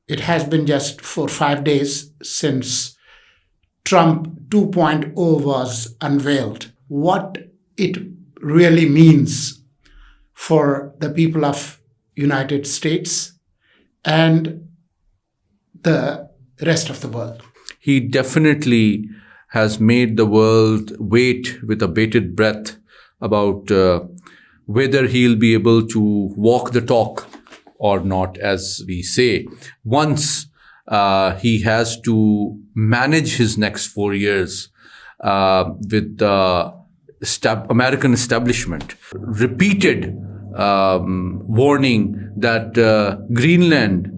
It has been just 5 days since Trump 2.0 was unveiled. What it really means for the people of United States and the rest of the world. He definitely has made the world wait with a bated breath about whether he'll be able to walk the talk or not, as we say. Once he has to manage his next 4 years with the American establishment. Repeated warning that Greenland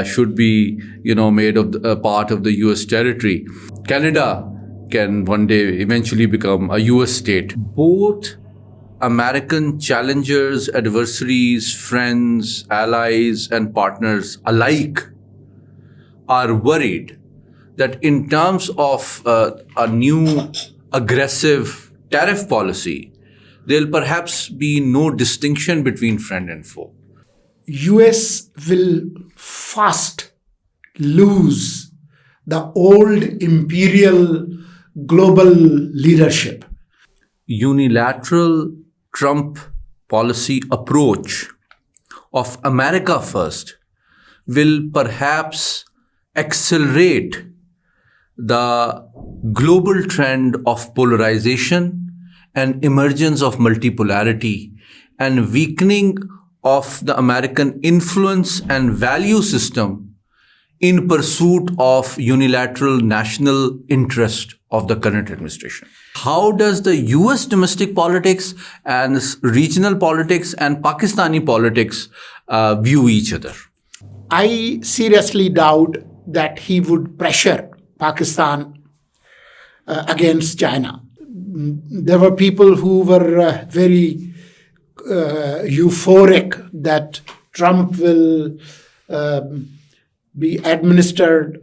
should be, made of part of the U.S. territory. Canada can one day eventually become a U.S. state. Both American challengers, adversaries, friends, allies, and partners alike are worried that in terms of a new aggressive tariff policy, there'll perhaps be no distinction between friend and foe. US will fast lose the old imperial global leadership. Unilateral Trump policy approach of America first will perhaps accelerate the global trend of polarization and emergence of multipolarity and weakening of the American influence and value system in pursuit of unilateral national interest of the current administration. How does the US domestic politics and regional politics and Pakistani politics view each other? I seriously doubt that he would pressure Pakistan against China. There were people who were very euphoric that Trump will be administered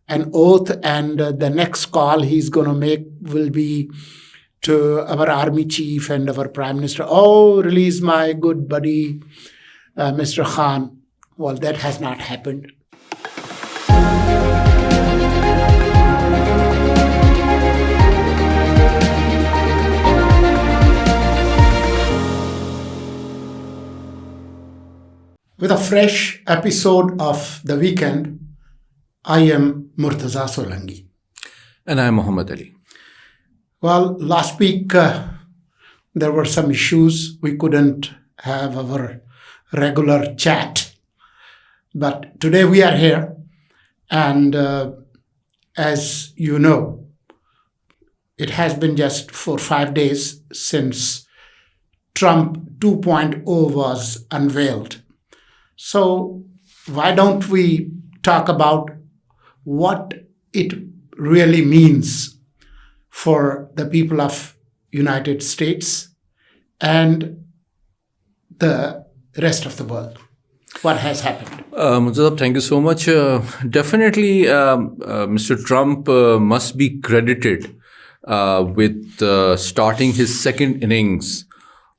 an oath, and the next call he's going to make will be to our army chief and our prime minister. Oh, release my good buddy, Mr. Khan. Well, that has not happened. With a fresh episode of The Weekend, I am Murtaza Solangi. And I am Muhammad Ali. Well, last week there were some issues. We couldn't have our regular chat. But today we are here. And as you know, it has been just 5 days since Trump 2.0 was unveiled. So why don't we talk about what it really means for the people of United States and the rest of the world? What has happened? Murtaza, thank you so much. Definitely, Mr. Trump must be credited with starting his second innings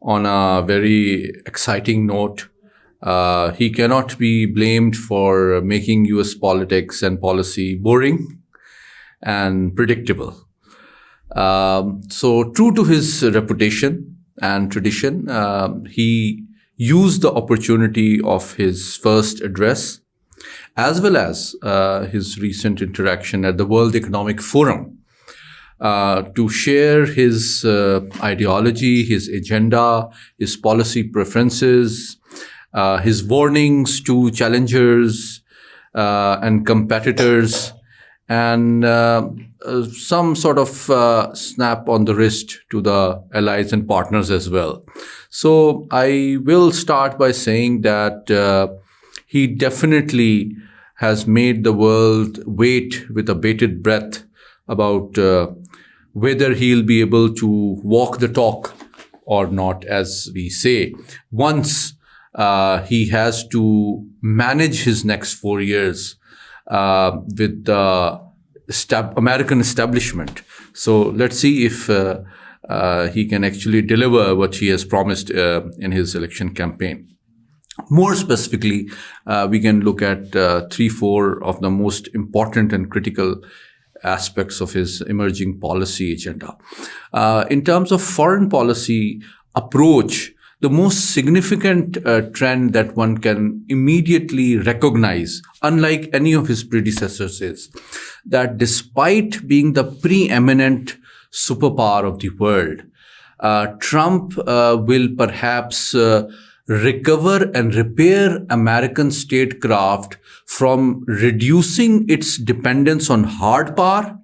on a very exciting note. He cannot be blamed for making US politics and policy boring and predictable. So true to his reputation and tradition, he used the opportunity of his first address as well as his recent interaction at the World Economic Forum to share his ideology, his agenda, his policy preferences, his warnings to challengers and competitors, and some sort of snap on the wrist to the allies and partners as well. So I will start by saying that he definitely has made the world wait with a bated breath about whether he'll be able to walk the talk or not, as we say. Once he has to manage his next 4 years with the American establishment. So let's see if he can actually deliver what he has promised in his election campaign. More specifically, we can look at 3-4 of the most important and critical aspects of his emerging policy agenda. In terms of foreign policy approach, the most significant trend that one can immediately recognize, unlike any of his predecessors, is that despite being the preeminent superpower of the world, Trump will perhaps recover and repair American statecraft from reducing its dependence on hard power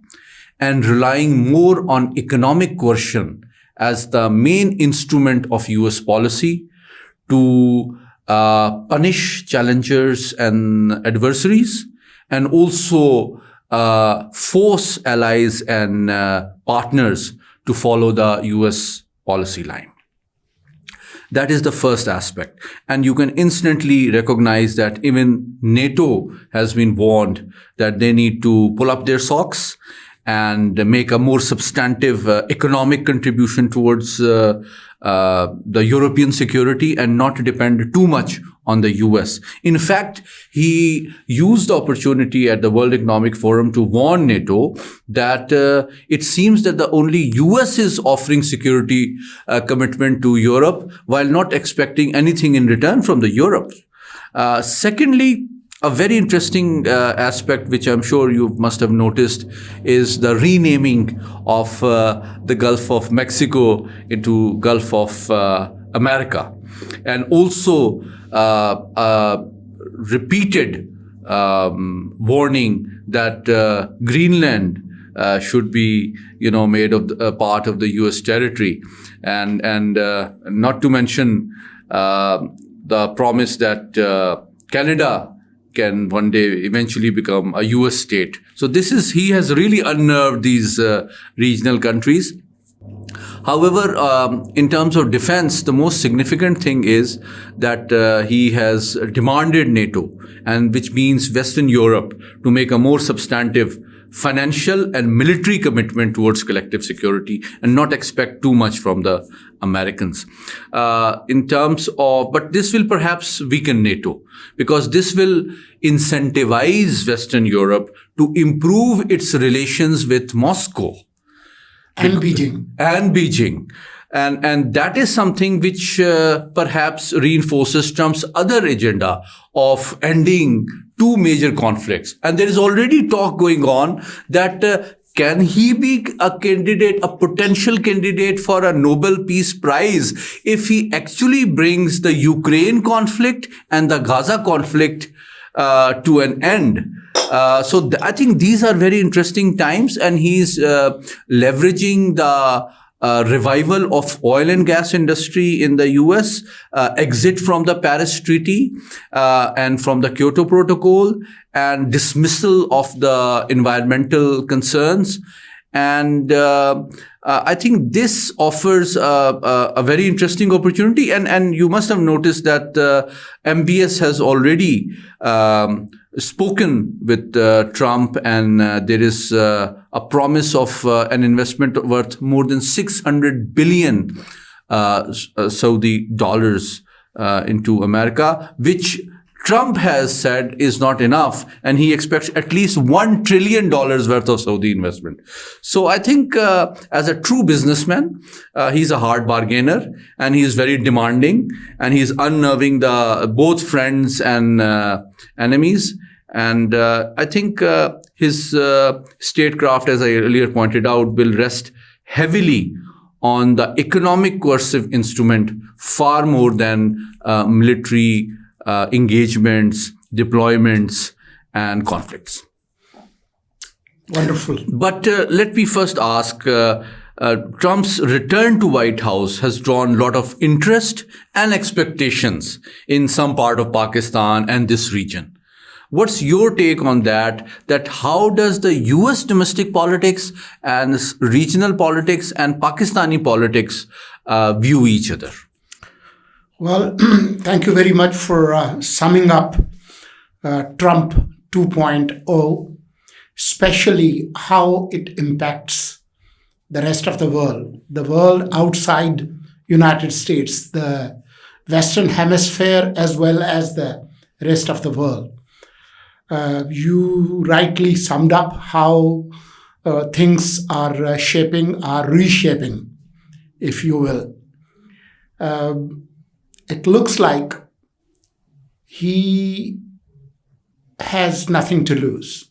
and relying more on economic coercion as the main instrument of US policy to punish challengers and adversaries, and also force allies and partners to follow the US policy line. That is the first aspect. And you can instantly recognize that even NATO has been warned that they need to pull up their socks and make a more substantive economic contribution towards the European security and not depend too much on the US. In fact, he used the opportunity at the World Economic Forum to warn NATO that it seems that the only US is offering security commitment to Europe while not expecting anything in return from the Europe. Secondly, a very interesting aspect, which I'm sure you must have noticed, is the renaming of the Gulf of Mexico into Gulf of America, and also repeated warning that Greenland should be, made of part of the U.S. territory, and not to mention the promise that Canada can one day eventually become a US state. So he has really unnerved these regional countries. However, in terms of defense, the most significant thing is that he has demanded NATO, and which means Western Europe, to make a more substantive financial and military commitment towards collective security and not expect too much from the Americans. But this will perhaps weaken NATO, because this will incentivize Western Europe to improve its relations with Moscow. And Beijing. And that is something which perhaps reinforces Trump's other agenda of ending two major conflicts. And there is already talk going on that can he be a potential candidate for a Nobel Peace Prize if he actually brings the Ukraine conflict and the Gaza conflict to an end. I think these are very interesting times, and he's leveraging the revival of oil and gas industry in the US, exit from the Paris Treaty and from the Kyoto Protocol, and dismissal of the environmental concerns. And I think this offers a very interesting opportunity. And you must have noticed that MBS has already spoken with Trump, and there is a promise of an investment worth more than 600 billion Saudi dollars into America, which Trump has said is not enough, and he expects at least $1 trillion worth of Saudi investment. So I think as a true businessman, he's a hard bargainer, and he's very demanding, and he's unnerving both friends and enemies. And I think his statecraft, as I earlier pointed out, will rest heavily on the economic coercive instrument far more than military engagements, deployments, and conflicts. Wonderful. But let me first ask, Trump's return to White House has drawn a lot of interest and expectations in some part of Pakistan and this region. What's your take on that how does the US domestic politics and regional politics and Pakistani politics view each other? Well, thank you very much for summing up Trump 2.0, especially how it impacts the rest of the world outside United States, the Western Hemisphere as well as the rest of the world. You rightly summed up how things are reshaping, if you will. It looks like he has nothing to lose.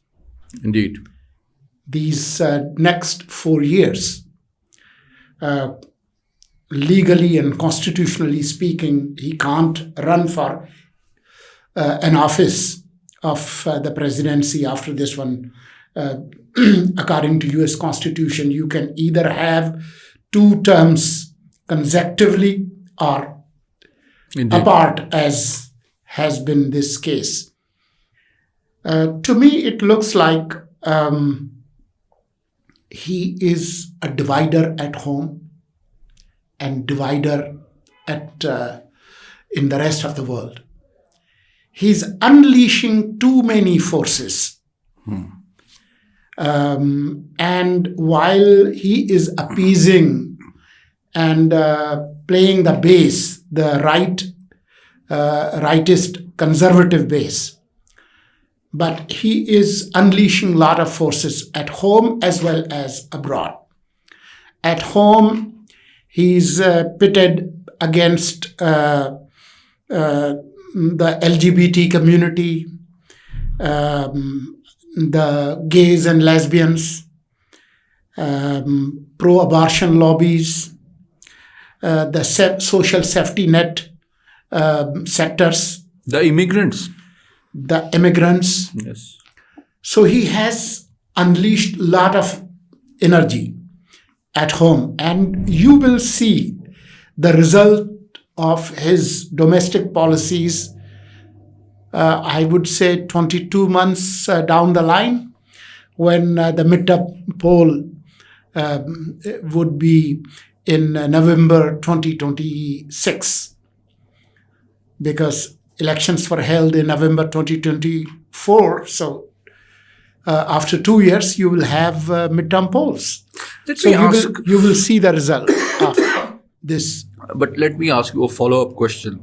Indeed. These next 4 years, legally and constitutionally speaking, he can't run for an office of the presidency after this one. According to US Constitution, you can either have 2 terms consecutively or Indeed. apart, as has been this case. To me, it looks like he is a divider at home and divider in the rest of the world. He's unleashing too many forces. And while he is appeasing and playing the base, the rightist conservative base, but he is unleashing a lot of forces at home as well as abroad. At home, he's pitted against the LGBT community, the gays and lesbians, pro-abortion lobbies, the social safety net sectors, The immigrants. the immigrants. Yes. So he has unleashed a lot of energy at home, and you will see the result of his domestic policies, I would say 22 months down the line, when the midterm poll would be in November 2026, because elections were held in November 2024. So after 2 years, you will have midterm polls. So you will see the result of this. But let me ask you a follow-up question.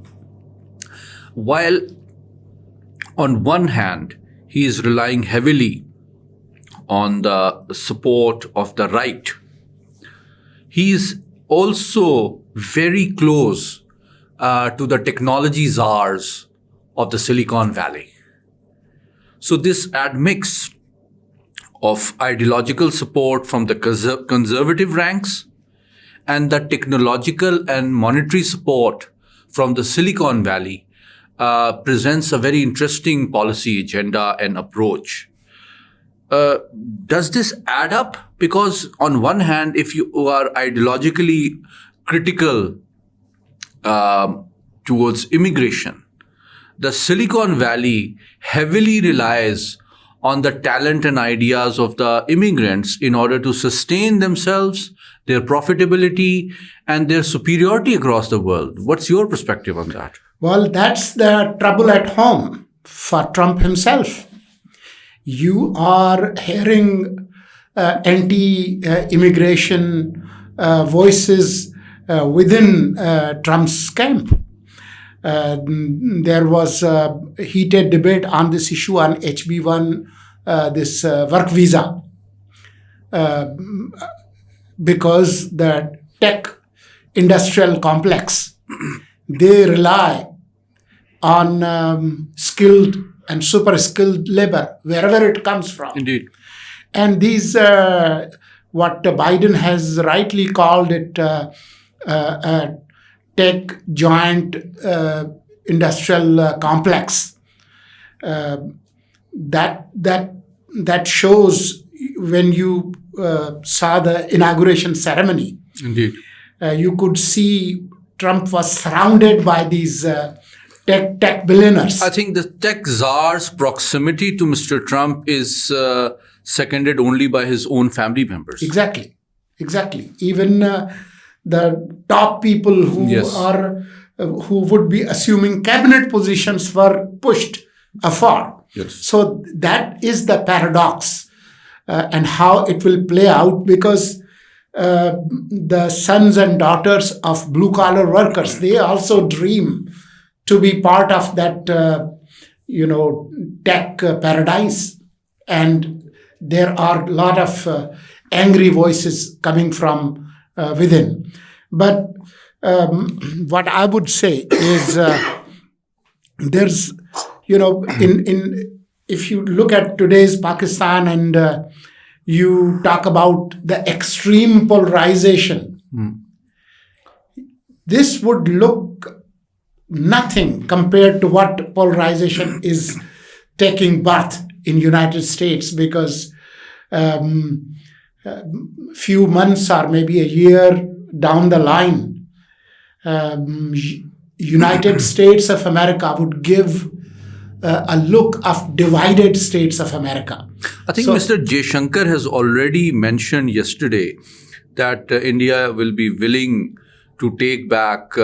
While on one hand, he is relying heavily on the support of the right, he is also very close to the technology czars of the Silicon Valley. So this admix of ideological support from the conservative ranks and the technological and monetary support from the Silicon Valley presents a very interesting policy agenda and approach. Does this add up? Because on one hand, if you are ideologically critical towards immigration, the Silicon Valley heavily relies on the talent and ideas of the immigrants in order to sustain themselves, their profitability, and their superiority across the world. What's your perspective on that? Well, that's the trouble at home for Trump himself. You are hearing anti-immigration voices within Trump's camp. There was a heated debate on this issue on HB1, this work visa, because the tech industrial complex, they rely on skilled and super skilled labor wherever it comes from. Indeed. And these, what Biden has rightly called it, a tech joint industrial complex. That shows when you saw the inauguration ceremony. Indeed. You could see Trump was surrounded by these tech billionaires. I think the tech czar's proximity to Mr. Trump is seconded only by his own family members. Exactly. Even the top people who Yes. who would be assuming cabinet positions were pushed afar. Yes. So that is the paradox, and how it will play out, because the sons and daughters of blue collar workers. They also dream to be part of that, tech paradise. And there are a lot of angry voices coming from within. But what I would say is there's, in if you look at today's Pakistan and you talk about the extreme polarization, this would look nothing compared to what polarization is taking birth in United States, because few months or maybe a year down the line, United States of America would give a look of divided states of America. I think Mr. Jaishankar has already mentioned yesterday that India will be willing to take back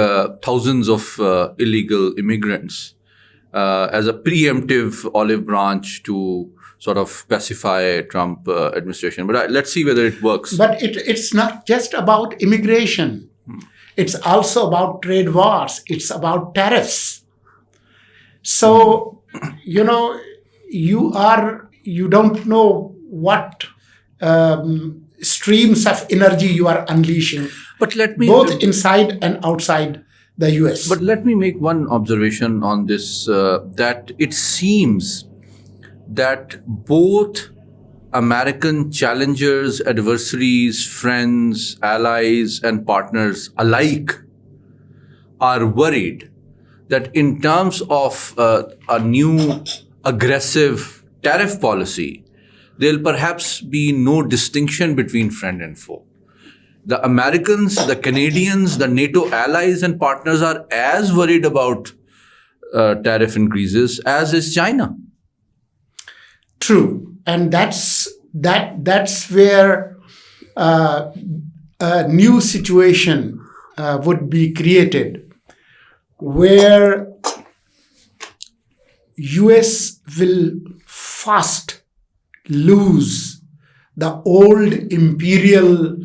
thousands of illegal immigrants as a preemptive olive branch to sort of pacify Trump administration. But let's see whether it works. But it's not just about immigration. It's also about trade wars. It's about tariffs. So, you don't know what streams of energy you are unleashing, but let me both inside and outside the US. But let me make one observation on this, that it seems that both American challengers, adversaries, friends, allies, and partners alike are worried that in terms of a new aggressive tariff policy, there'll perhaps be no distinction between friend and foe. The Americans, the Canadians, the NATO allies and partners are as worried about tariff increases as is China. True. And that's where a new situation would be created, where US will fast lose the old imperial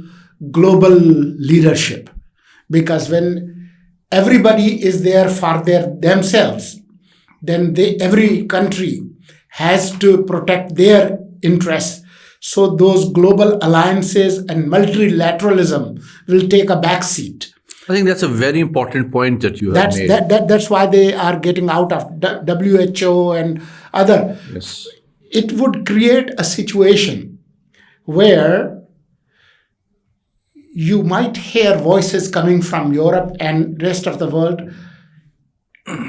global leadership, because when everybody is there for themselves, then every country has to protect their interests. So those global alliances and multilateralism will take a backseat. I think that's a very important point that you have made. That's why they are getting out of WHO and other. Yes. It would create a situation where you might hear voices coming from Europe and rest of the world.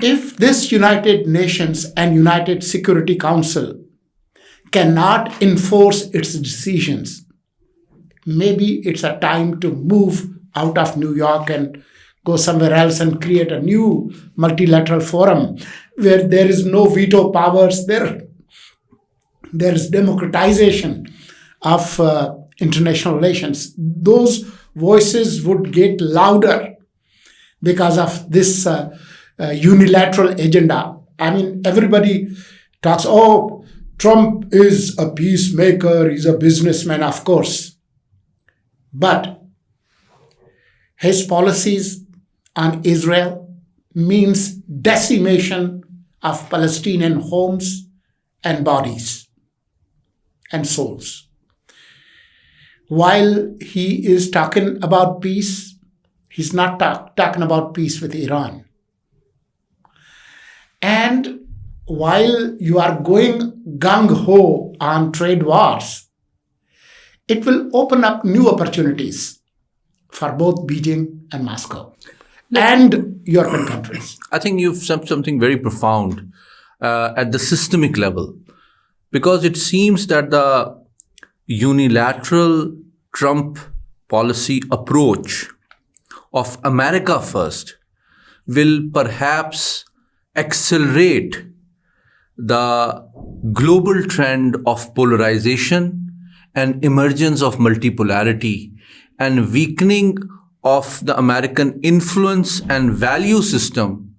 If this United Nations and United Security Council cannot enforce its decisions, maybe it's a time to move out of New York and go somewhere else and create a new multilateral forum where there is no veto powers. There is democratization of international relations. Those voices would get louder because of this unilateral agenda. I mean, everybody talks, Trump is a peacemaker, he's a businessman, of course. But his policies on Israel means decimation of Palestinian homes and bodies and souls. While he is talking about peace, he's not talking about peace with Iran. And while you are going gung-ho on trade wars, it will open up new opportunities for both Beijing and Moscow and European countries. I think you've said something very profound at the systemic level, because it seems that the unilateral Trump policy approach of America first will perhaps accelerate the global trend of polarization and emergence of multipolarity and weakening of the American influence and value system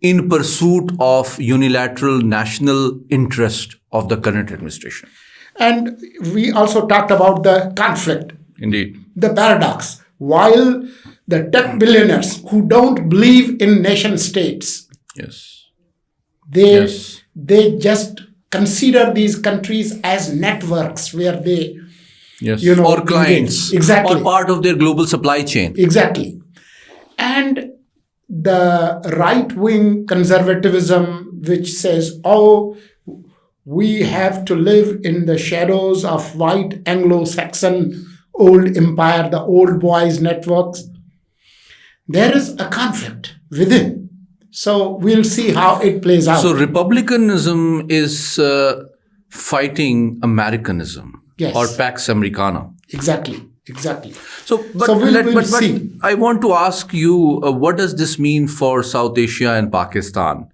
in pursuit of unilateral national interest of the current administration. And we also talked about the conflict. Indeed. the paradox. While the tech billionaires who don't believe in nation states, Yes. they Yes. they just consider these countries as networks where they Yes. you know, or clients. engage. Exactly. Or part of their global supply chain. Exactly. And the right wing conservatism, which says, oh, we have to live in the shadows of white Anglo Saxon old empire, the old boys' networks, there is a conflict within. So we'll see how it plays out. So republicanism is fighting Americanism. Yes. Or Pax Americana. Exactly. So, but, So we'll see. I want to ask you, what does this mean for South Asia and Pakistan?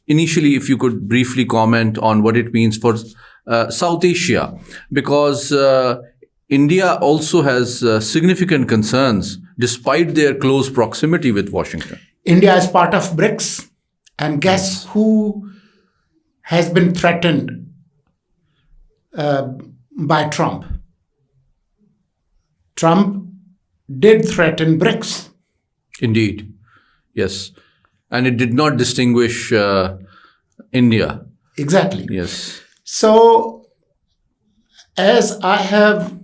Initially, if you could briefly comment on what it means for South Asia, because India also has significant concerns despite their close proximity with Washington. India is part of BRICS, and guess who has been threatened by Trump? Trump did threaten BRICS. Indeed. Yes. And it did not distinguish India. Exactly. Yes. So, as I have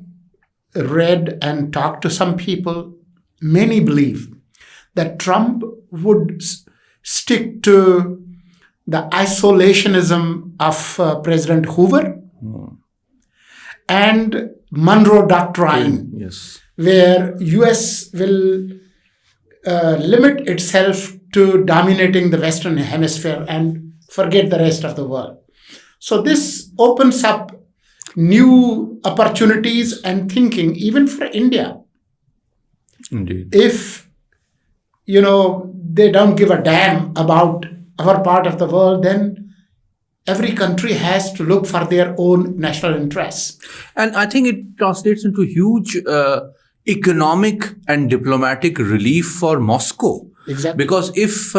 read and talked to some people, many believe that Trump would stick to the isolationism of President Hoover and Monroe Doctrine, Yes. where US will limit itself to dominating the Western Hemisphere and forget the rest of the world. So this opens up new opportunities and thinking, even for India. Indeed. If, they don't give a damn about our part of the world, then every country has to look for their own national interests. And I think it translates into huge economic and diplomatic relief for Moscow. Exactly. Because if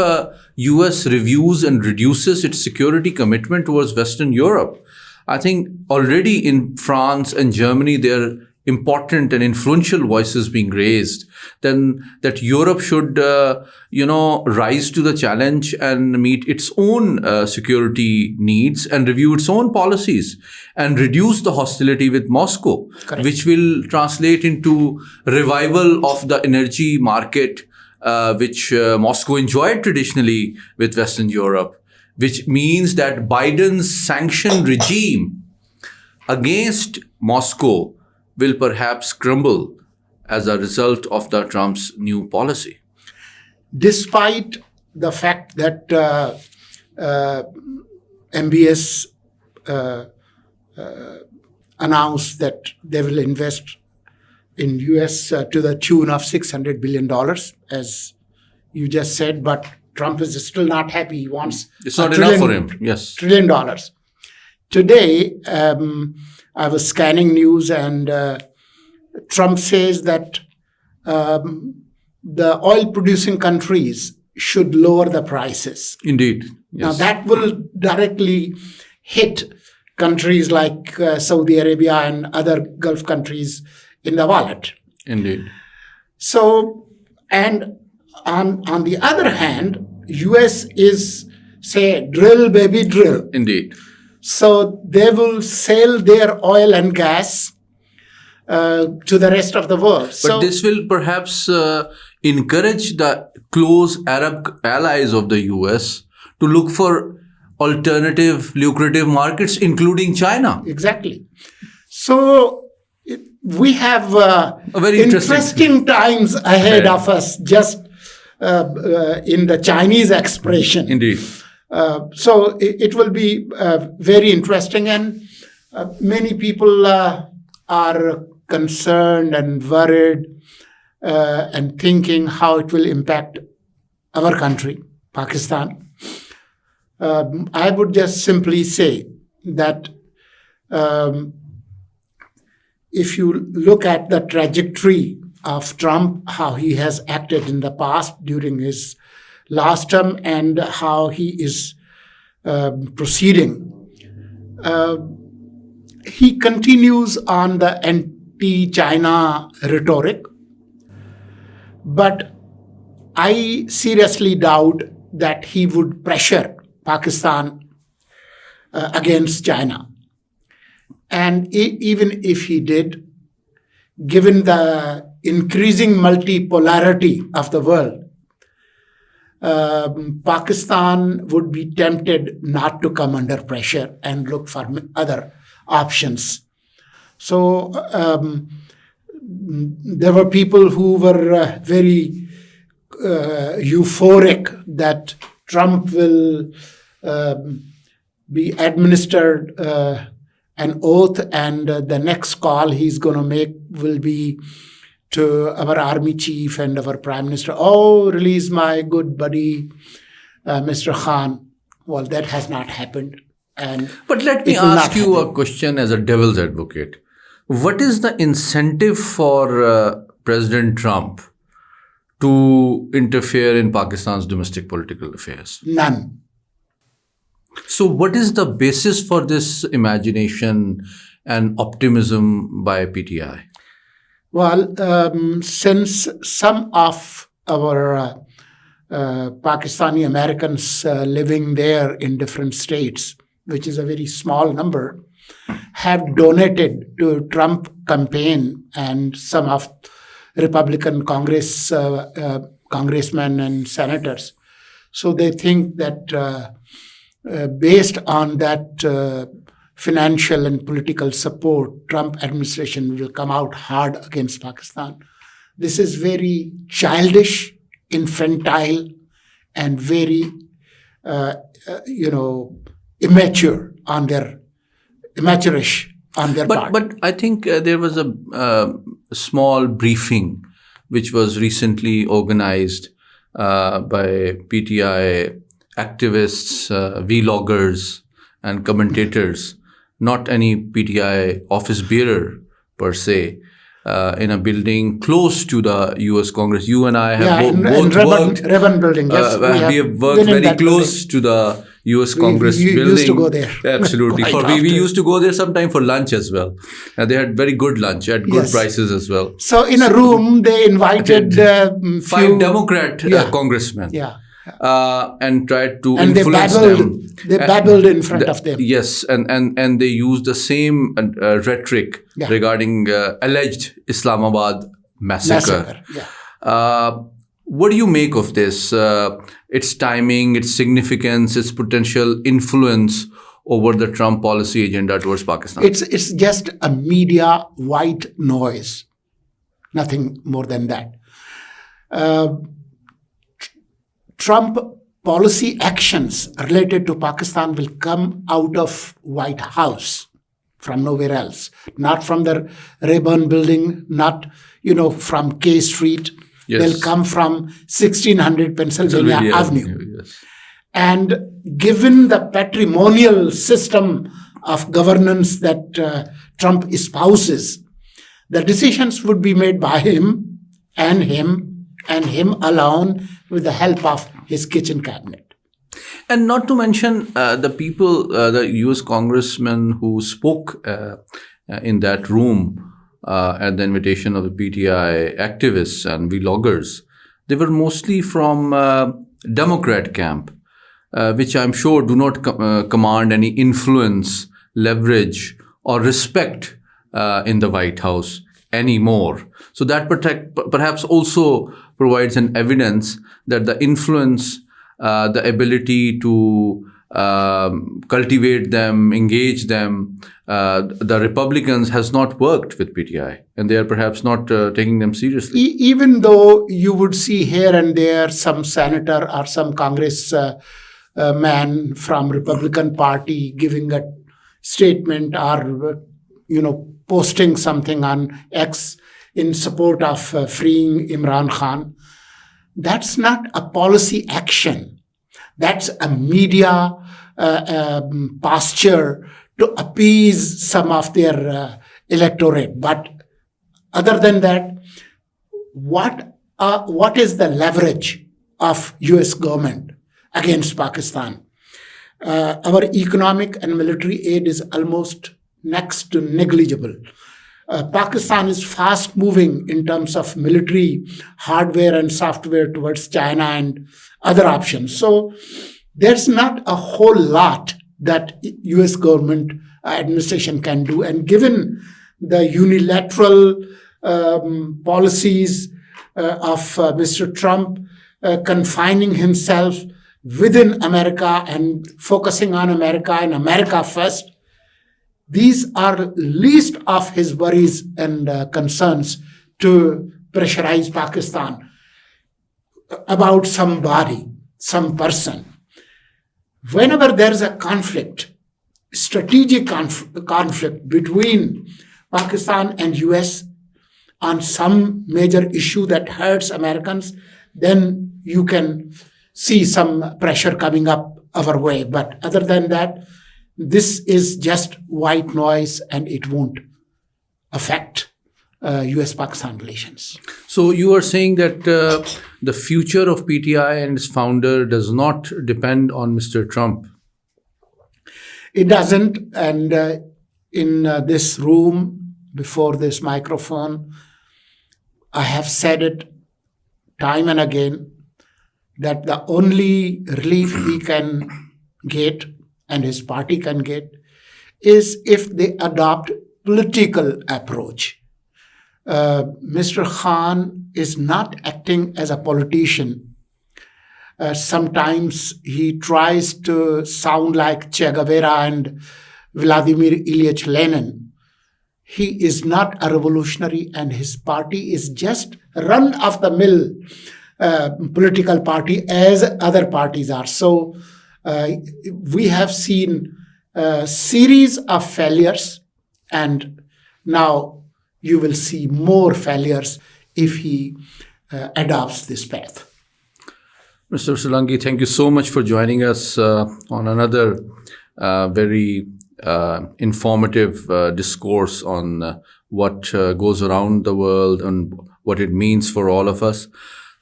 US reviews and reduces its security commitment towards Western Europe, I think already in France and Germany, there are important and influential voices being raised, then that Europe should, rise to the challenge and meet its own security needs and review its own policies and reduce the hostility with Moscow, Correct. which will translate into revival of the energy market, which Moscow enjoyed traditionally with Western Europe, which means that Biden's sanction regime against Moscow will perhaps crumble as a result of the Trump's new policy. Despite the fact that MBS announced that they will invest in US to the tune of $600 billion, as you just said, but Trump is still not happy. He wants It's not enough for him. Yes. $1 trillion. Today, I was scanning news and Trump says that the oil-producing countries should lower the prices. Indeed. Yes. Now, that will directly hit countries like Saudi Arabia and other Gulf countries in the wallet. Indeed. So, and on the other hand, US is, say, drill, baby, drill. Indeed. So they will sell their oil and gas to the rest of the world. But this will perhaps encourage the close Arab allies of the US to look for alternative lucrative markets, including China. Exactly. So we have very interesting times ahead of us, just in the Chinese expression. Indeed. So it will be very interesting, and many people are concerned and worried and thinking how it will impact our country, Pakistan. I would just simply say that if you look at the trajectory of Trump, how he has acted in the past during his last term and how he is proceeding, he continues on the anti-China rhetoric, but I seriously doubt that he would pressure Pakistan against China. And even if he did, given the increasing multipolarity of the world, Pakistan would be tempted not to come under pressure and look for other options. So there were people who were very euphoric that Trump will be administered an oath, and the next call he's going to make will be to our army chief and our prime minister. Oh, release my good buddy, Mr. Khan. Well, that has not happened. But let me ask you a question as a devil's advocate. What is the incentive for President Trump to interfere in Pakistan's domestic political affairs? None. So what is the basis for this imagination and optimism by PTI? Well, since some of our Pakistani Americans living there in different states, which is a very small number, have donated to Trump campaign, and some of Republican congressmen and senators. So they think that based on that financial and political support, Trump administration will come out hard against Pakistan. This is very childish, infantile, and very, immature on their amateurish on their part. But I think there was a small briefing which was recently organized by PTI activists, vloggers, and commentators, not any PTI office bearer per se, in a building close to the U.S. Congress. You and I have both worked. Revan building, yes. We have worked very close to the U.S. Congress building. We used to go there. Absolutely. We used to go there sometime for lunch as well. They had very good lunch at good prices as well. So in a room, they invited 5 Democrat congressmen. Yeah. And tried to influence them. They babbled in front of them. Yes, and they used the same rhetoric regarding alleged Islamabad massacre. What do you make of this? Its timing, its significance, its potential influence over the Trump policy agenda towards Pakistan? It's just a media white noise. Nothing more than that. Trump policy actions related to Pakistan will come out of White House, from nowhere else. Not from the Rayburn building, not, from K Street. Yes. They'll come from 1600 Pennsylvania Avenue. Yes. And given the patrimonial system of governance that Trump espouses, the decisions would be made by him and him alone, with the help of his kitchen cabinet. And not to mention the people, the U.S. congressmen who spoke in that room at the invitation of the PTI activists and vloggers. They were mostly from Democrat camp, which I'm sure do not command any influence, leverage, or respect in the White House anymore. So that perhaps also provides an evidence that the influence, the ability to cultivate them, engage them, the Republicans has not worked with PTI, and they are perhaps not taking them seriously. Even though you would see here and there some senator or some Congress man from Republican Party giving a statement or posting something on X in support of freeing Imran Khan. That's not a policy action. That's a media posture to appease some of their electorate. But other than that, what is the leverage of U.S. government against Pakistan? Our economic and military aid is almost next to negligible. Pakistan is fast moving in terms of military hardware and software towards China and other options. So there's not a whole lot that US government administration can do. And given the unilateral policies of Mr. Trump, confining himself within America and focusing on America and America first, these are least of his worries and concerns to pressurize Pakistan about somebody, some person. Whenever there's a conflict, strategic conflict between Pakistan and US on some major issue that hurts Americans, then you can see some pressure coming up our way. But other than that, this is just white noise and it won't affect US-Pakistan relations. So you are saying that the future of PTI and its founder does not depend on Mr. Trump? It doesn't. And in this room, before this microphone, I have said it time and again that the only relief he can get and his party can get is if they adopt political approach. Mr. Khan is not acting as a politician. Sometimes he tries to sound like Che Guevara and Vladimir Ilyich Lenin. He is not a revolutionary, and his party is just run-of-the-mill political party as other parties are. So we have seen a series of failures, and now you will see more failures if he adopts this path. Mr. Solangi, thank you so much for joining us on another very informative discourse on what goes around the world and what it means for all of us.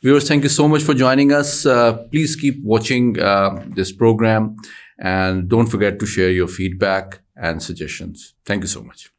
Viewers, thank you so much for joining us. Please keep watching this program and don't forget to share your feedback and suggestions. Thank you so much.